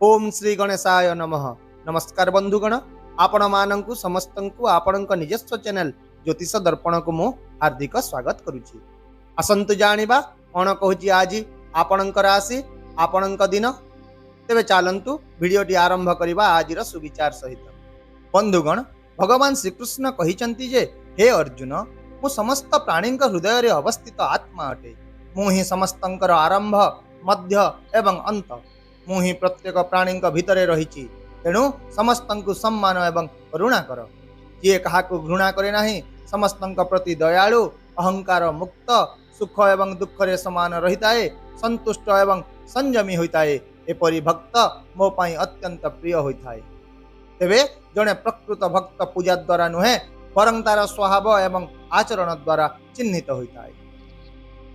ओम श्री गणेशाय नमः। नमस्कार बंधुगण, आपण मानंकु समस्तंकु आपणक निजस्व चैनल ज्योतिष दर्पण को मु हार्दिक स्वागत करुछि। आसंतु जानिबा कोन कहूछि आज आपणक राशि आपणक दिन। तेबे चालंतु वीडियोटी आरंभ करिबा आजिर सुविचार सहित। बंधुगण, भगवान श्रीकृष्ण कहिचंती जे हे अर्जुन, मु समस्त प्राणीक हृदय रे अवस्थित आत्मा अटे। मु ही समस्तंकर आरंभ मध्य एवं अंत। मु ही प्रत्येक प्राणी भितरे रही। तेणु समस्त सम्मान एवं करुणा कर। किए कहा घृणा करे नाही, समस्त प्रति दयालु, अहंकार मुक्त, सुख एवं दुख रे समान रही है, संतुष्ट एवं संयमी होता है। एपरी भक्त मो पाई अत्यंत प्रिय होता है। तेबे जड़े प्रकृत भक्त पूजा द्वारा नुहे, बरं तार स्वभाव एवं आचरण द्वारा चिन्हित होता है।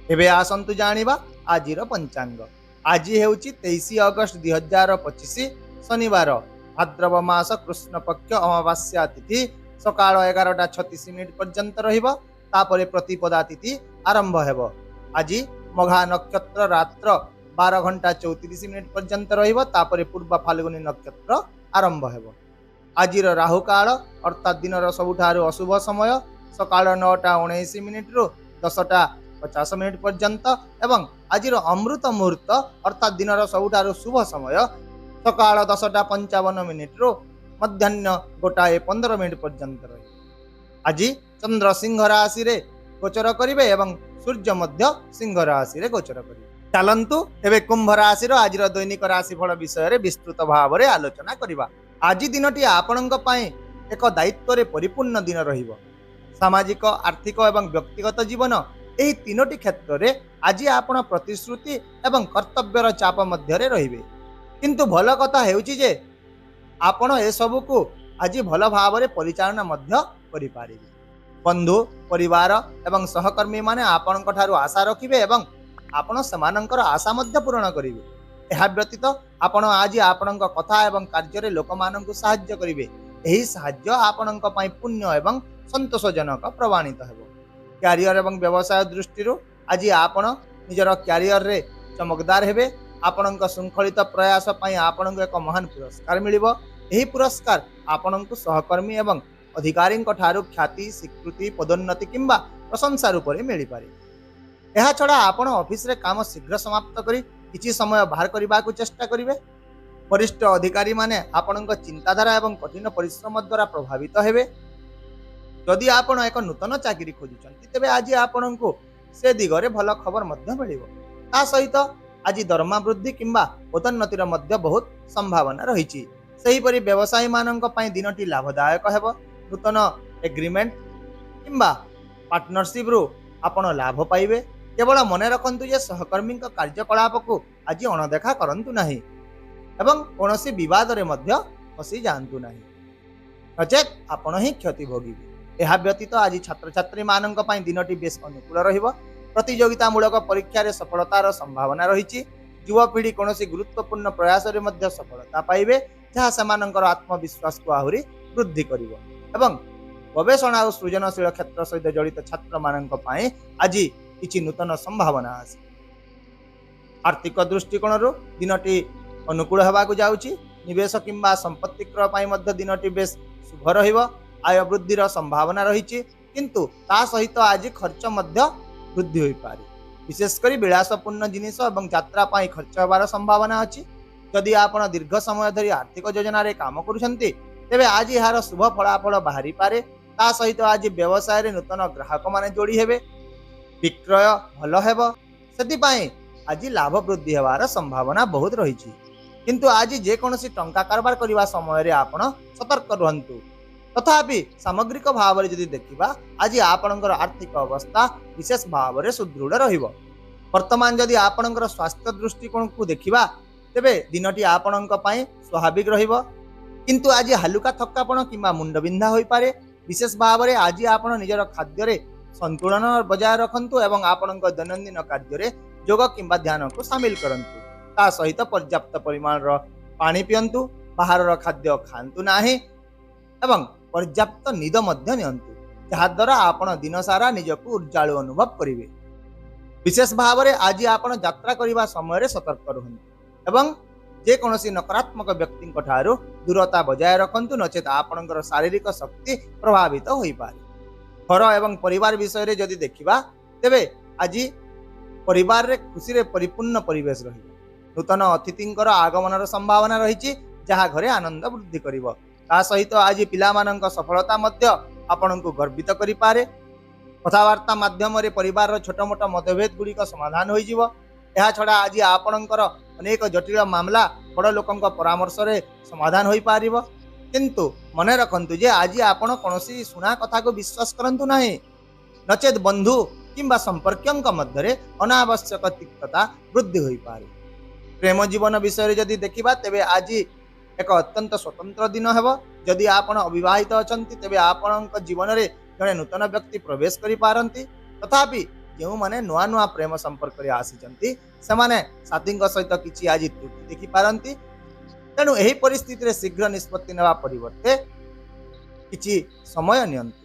एबे आसंतु जानिबा आजिर पंचांग। आज हेउची 23 अगस्त 2025 शनिवार, भाद्रव मास कृष्ण पक्ष अमावास्या तिथि सकाळ 11:36 पर्यंत रहिबो। तापरे प्रतिपदा तिथि आरंभ हेबो। आज मघा नक्षत्र रात्र 12:34 पर्यंत रहिबो। तापरे पूर्व फाल्गुनी नक्षत्र आरंभ हेबो। आजिर राहु काल अर्थात दिनर सबुठारु अशुभ समय सकाळ 9:19 रु 10:50 पर्यंत एवं आजिर अमृत मुहूर्त अर्थात दिनर सबुठारु शुभ समय सकाळ 10:55 रु मध्याह्न 1:15 पर्यंत रही। आज चंद्र सिंह राशि रे गोचर करिवे एवं सूर्य मध्य सिंह राशि रे गोचर करिवे। चलंतु एबे कुंभ राशि रो आजिर दैनिक राशिफल विषय रे विस्तृत भाव रे आलोचना करिबा। आज दिनटी आपणक पई एक दायित्व रे परिपूर्ण दिन रहिबो। सामाजिक, आर्थिक एवं व्यक्तिगत जीवन एही तीनोटी क्षेत्र रे आज आपण प्रतिश्रुति एवं कर्तव्यर चाप मध्य रे रहिबे। किंतु भल कथा हेउची जे आपण ए सब को आज भल भाव रे परिचालना मध्य करि पारिबे। बंधु, परिवार एवं सहकर्मी माने आपणक ठारू आशा रखिबे एवं आपण समानंकर आशा मध्य पूर्ण करिवे। एहा व्यतीत आपण आज आपणक कथा एवं कार्य रे लोक माननकु सहाय्य करिवे। एही सहाय्य आपणक पई पुण्य एवं संतोषजनक प्रमाणित हेबो। क्यारियर एवं व्यवसाय दृष्टि आज आपण निजर क्यारियर रे चमकदार हेबे। आपणक श्रृंखलित प्रयास पई आपणक एक महान पुरस्कार मिलिबो। एही पुरस्कार आपणक सहकर्मी एवं अधिकारी ठारू ख्याति, स्वीकृति, पदोन्नति किंबा प्रशंसा रूप में मिल पारे। एहा छड़ा आपण ऑफिस रे काम शीघ्र समाप्त करी किछि समय बाहर करबा को चेष्टा करिवे। वरिष्ठ अधिकारी माने आपणक चिंताधारा एवं कठिन परिश्रम द्वारा प्रभावित हेबे। जदि आपण एक नूतन चाकरी खोजुचंती तेबे आज आपणको से दिगरे भल खबर मध्य मिलिबो। ता सहित आज दरमा वृद्धि किंबा पदोन्नतिर मध्य बहुत संभावना रहिछि। सही परि व्यवसायी माननक पई दिनटी लाभदायक हेबो। नूतन एग्रीमेंट किंबा पार्टनरशिप रु आपण लाभ पाइबे। केवल मन रखंतु जे सहकर्मी कार्यकलाप को आज अणदेखा करंतु नाही एवं कोनोसी विवाद रे मध्य फसी जानतु नाही, नचेत आपण ही क्षति भोगिबे। एहा व्यतीत आज छात्र छात्री माननक पई दिनटी बेस अनुकूल रहिबो। प्रतियोगितामूलक परीक्षा रे सफलतार संभावना रहिछि। युवापीढ़ी कोनोसी गुरुत्वपूर्ण प्रयास रे मध्य सफलता पाइबे, जहाँ सेमानंकर आत्मविश्वास को आहुरी वृद्धि करिवो एवं गवेषणा और सृजनशील क्षेत्र सहित जड़ित छात्र माननक पई आज किछि नूतन संभावना आसी। आर्थिक दृष्टिकोण रो दिनटी अनुकूल हेबाकु जाउछि। निवेश किंबा संपत्ति क्रय पई मध्य दिनटी बेस शुभ रहिबो। आय वृद्धिर संभावना रहिछि, किंतु ता सहित आज खर्च मध्य वृद्धि होई पारे। विशेषकर विलासपूर्ण जिनिस एवं यात्रा पई खर्च हेबार संभावना अछि। यदि आपण दीर्घ समय धरि आर्थिक योजना रे काम करूछंती तेबे आज यार शुभ फलाफल बाहरी पारे। ता सहित आज व्यवसाय रे नूतन ग्राहक माने जोड़ी हेबे। विक्रय भल हेबो। सेति पई आज लाभ वृद्धि हेबार संभावना बहुत रहिछि। किंतु आज जे कोनोसी टंका कारोबार करिवा समय रे आपण सतर्क रहंतु। तथापि सामग्रिक भाव रे जदि देखिबा आज आपणकर आर्थिक अवस्था विशेष भाव रे सुदृढ़ रहिबो। वर्तमान जदि आपणकर स्वास्थ्य दृष्टिकोण को देखिबा तेबे दिनटी आपणक पई स्वाभाविक रहिबो। किंतु आज हालुका थक्कापण किंबा मुंड बिंधा होई पारे। विशेष भाव रे आज आपण निजर खाद्य रे संतुलन बजाय रखंतु एवं आपणक दैनंदिन कार्य रे योग किंबा ध्यान को शामिल करंतु। ता सहित पर्याप्त परिमाण रो पानी पियंतु। बाहर रो खाद्य खांतु नाही एवं पर्याप्त निद मध्य नियंतु, जहा द्वारा आपण दिन सारा निजको ऊर्जाळु अनुभव करिवे। विशेष भाव रे आज आपण यात्रा करिवा समय रे सतर्क रहंतु एवं ଯେକୌଣସି ନକାରାତ୍ମକ ବ୍ୟକ୍ତିଙ୍କ ଠାରୁ ଦୂରତା ବଜାୟ ରଖନ୍ତୁ, ନଚେତ ଆପଣଙ୍କର ଶାରୀରିକ ଶକ୍ତି ପ୍ରଭାବିତ ହୋଇପାରେ। ଘର ଏବଂ ପରିବାର ବିଷୟରେ ଯଦି ଦେଖିବା, ତେବେ ଆଜି ପରିବାରରେ ଖୁସିରେ ପରିପୂର୍ଣ୍ଣ ପରିବେଶ ରହିବ। ନୂତନ ଅତିଥିଙ୍କର ଆଗମନର ସମ୍ଭାବନା ରହିଛି, ଯାହା ଘରେ ଆନନ୍ଦ ବୃଦ୍ଧି କରିବ। ତା ସହିତ ଆଜି ପିଲାମାନଙ୍କ ସଫଳତା ମଧ୍ୟ ଆପଣଙ୍କୁ ଗର୍ବିତ କରିପାରେ। କଥାବାର୍ତ୍ତା ମାଧ୍ୟମରେ ପରିବାରର ଛୋଟ ମୋଟ ମତଭେଦ ଗୁଡ଼ିକ ସମାଧାନ ହୋଇଯିବ। ଏହା ଛଡ଼ା ଆଜି ଆପଣଙ୍କର ଅନେକ ଜଟିଳ ମାମଲା ବଡ଼ ଲୋକଙ୍କ ପରାମର୍ଶରେ ସମାଧାନ ହୋଇପାରିବ। କିନ୍ତୁ ମନେ ରଖନ୍ତୁ ଯେ ଆଜି ଆପଣ କୌଣସି ଶୁଣା କଥାକୁ ବିଶ୍ୱାସ କରନ୍ତୁ ନାହିଁ, ନଚେତ ବନ୍ଧୁ କିମ୍ବା ସମ୍ପର୍କୀୟଙ୍କ ମଧ୍ୟରେ ଅନାବଶ୍ୟକ ତିକ୍ତତା ବୃଦ୍ଧି ହୋଇପାରେ। ପ୍ରେମ ଜୀବନ ବିଷୟରେ ଯଦି ଦେଖିବା, ତେବେ ଆଜି ଏକ ଅତ୍ୟନ୍ତ ସ୍ୱତନ୍ତ୍ର ଦିନ ହେବ। ଯଦି ଆପଣ ଅବିବାହିତ ଅଛନ୍ତି, ତେବେ ଆପଣଙ୍କ ଜୀବନରେ ଜଣେ ନୂତନ ବ୍ୟକ୍ତି ପ୍ରବେଶ କରିପାରନ୍ତି। ତଥାପି ଯେଉଁମାନେ ନୂଆ ନୂଆ ପ୍ରେମ ସମ୍ପର୍କରେ ଆସିଛନ୍ତି, ସେମାନେ ସାଥୀଙ୍କ ସହିତ କିଛି ଆଜି ତ୍ରୁଟି ଦେଖିପାରନ୍ତି। ତେଣୁ ଏହି ପରିସ୍ଥିତିରେ ଶୀଘ୍ର ନିଷ୍ପତ୍ତି ନେବା ପରିବର୍ତ୍ତେ କିଛି ସମୟ ନିଅନ୍ତୁ।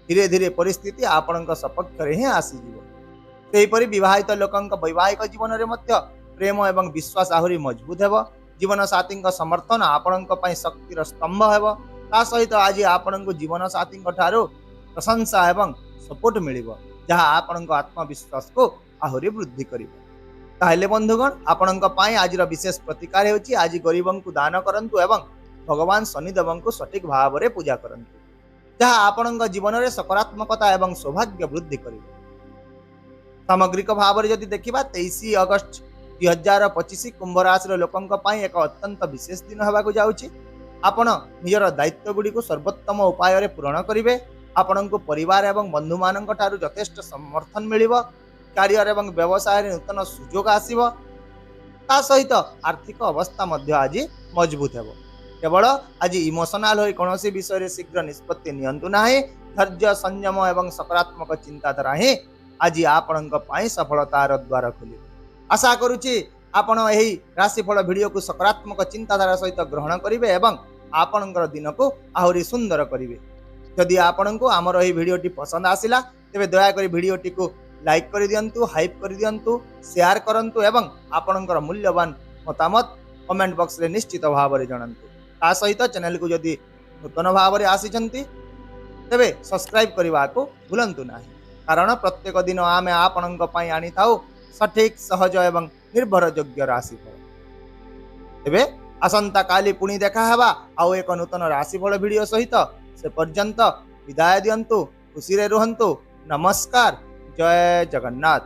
ଧୀରେ ଧୀରେ ପରିସ୍ଥିତି ଆପଣଙ୍କ ସପକ୍ଷରେ ହିଁ ଆସିଯିବ। ସେହିପରି ବିବାହିତ ଲୋକଙ୍କ ବୈବାହିକ ଜୀବନରେ ମଧ୍ୟ ପ୍ରେମ ଏବଂ ବିଶ୍ୱାସ ଆହୁରି ମଜବୁତ ହେବ। ଜୀବନସାଥୀଙ୍କ ସମର୍ଥନ ଆପଣଙ୍କ ପାଇଁ ଶକ୍ତିର ସ୍ତମ୍ଭ ହେବ। ତା ସହିତ ଆଜି ଆପଣଙ୍କୁ ଜୀବନସାଥୀଙ୍କ ଠାରୁ ପ୍ରଶଂସା ଏବଂ ସପୋର୍ଟ ମିଳିବ, ଯାହା ଆପଣଙ୍କ ଆତ୍ମବିଶ୍ୱାସକୁ ଆହୁରି ବୃଦ୍ଧି କରିବ। ତାହେଲେ ବନ୍ଧୁଗଣ, ଆପଣଙ୍କ ପାଇଁ ଆଜିର ବିଶେଷ ପ୍ରତିକାର ହେଉଛି ଆଜି ଗରିବଙ୍କୁ ଦାନ କରନ୍ତୁ ଏବଂ ଭଗବାନ ଶନିଦେବଙ୍କୁ ସଠିକ ଭାବରେ ପୂଜା କରନ୍ତୁ, ଯାହା ଆପଣଙ୍କ ଜୀବନରେ ସକାରାତ୍ମକତା ଏବଂ ସୌଭାଗ୍ୟ ବୃଦ୍ଧି କରିବ। ସାମଗ୍ରିକ ଭାବରେ ଯଦି ଦେଖିବା, 23 ଅଗଷ୍ଟ 2025 କୁମ୍ଭ ରାଶିର ଲୋକଙ୍କ ପାଇଁ ଏକ ଅତ୍ୟନ୍ତ ବିଶେଷ ଦିନ ହେବାକୁ ଯାଉଛି। ଆପଣ ନିଜର ଦାୟିତ୍ୱଗୁଡ଼ିକୁ ସର୍ବୋତ୍ତମ ଉପାୟରେ ପୂରଣ କରିବେ। ଆପଣଙ୍କୁ ପରିବାର ଏବଂ ବନ୍ଧୁମାନଙ୍କ ଠାରୁ ଯଥେଷ୍ଟ ସମର୍ଥନ ମିଳିବ। କ୍ୟାରିୟର ଏବଂ ବ୍ୟବସାୟରେ ନୂତନ ସୁଯୋଗ ଆସିବ। ତା ସହିତ ଆର୍ଥିକ ଅବସ୍ଥା ମଧ୍ୟ ଆଜି ମଜବୁତ ହେବ। କେବଳ ଆଜି ଇମୋସନାଲ ହୋଇ କୌଣସି ବିଷୟରେ ଶୀଘ୍ର ନିଷ୍ପତ୍ତି ନିଅନ୍ତୁ ନାହିଁ। ଧୈର୍ଯ୍ୟ, ସଂଯମ ଏବଂ ସକାରାତ୍ମକ ଚିନ୍ତାଧାରା ହିଁ ଆଜି ଆପଣଙ୍କ ପାଇଁ ସଫଳତାର ଦ୍ୱାର ଖୋଲିବ। ଆଶା କରୁଛି ଆପଣ ଏହି ରାଶିଫଳ ଭିଡ଼ିଓକୁ ସକାରାତ୍ମକ ଚିନ୍ତାଧାରା ସହିତ ଗ୍ରହଣ କରିବେ ଏବଂ ଆପଣଙ୍କର ଦିନକୁ ଆହୁରି ସୁନ୍ଦର କରିବେ। ଯଦି ଆପଣଙ୍କୁ ଆମର ଏହି ଭିଡ଼ିଓଟି ପସନ୍ଦ ଆସିଲା, ତେବେ ଦୟାକରି ଭିଡ଼ିଓଟିକୁ ଲାଇକ୍ କରିଦିଅନ୍ତୁ, ହାଇପ୍ କରିଦିଅନ୍ତୁ, ସେୟାର କରନ୍ତୁ ଏବଂ ଆପଣଙ୍କର ମୂଲ୍ୟବାନ ମତାମତ କମେଣ୍ଟ ବକ୍ସରେ ନିଶ୍ଚିତ ଭାବରେ ଜଣାନ୍ତୁ। ତା ସହିତ ଚ୍ୟାନେଲକୁ ଯଦି ନୂତନ ଭାବରେ ଆସିଛନ୍ତି, ତେବେ ସବସ୍କ୍ରାଇବ୍ କରିବାକୁ ଭୁଲନ୍ତୁ ନାହିଁ, କାରଣ ପ୍ରତ୍ୟେକ ଦିନ ଆମେ ଆପଣଙ୍କ ପାଇଁ ଆଣିଥାଉ ସଠିକ୍, ସହଜ ଏବଂ ନିର୍ଭରଯୋଗ୍ୟ ରାଶିଫଳ। ତେବେ ଆସନ୍ତା କାଲି ପୁଣି ଦେଖା ହେବା ଆଉ ଏକ ନୂତନ ରାଶିଫଳ ଭିଡ଼ିଓ ସହିତ। ସେ ପର୍ଯ୍ୟନ୍ତ ବିଦାୟ ଦିଅନ୍ତୁ। ଖୁସିରେ ରୁହନ୍ତୁ। ନମସ୍କାର। ଜୟ ଜଗନ୍ନାଥ।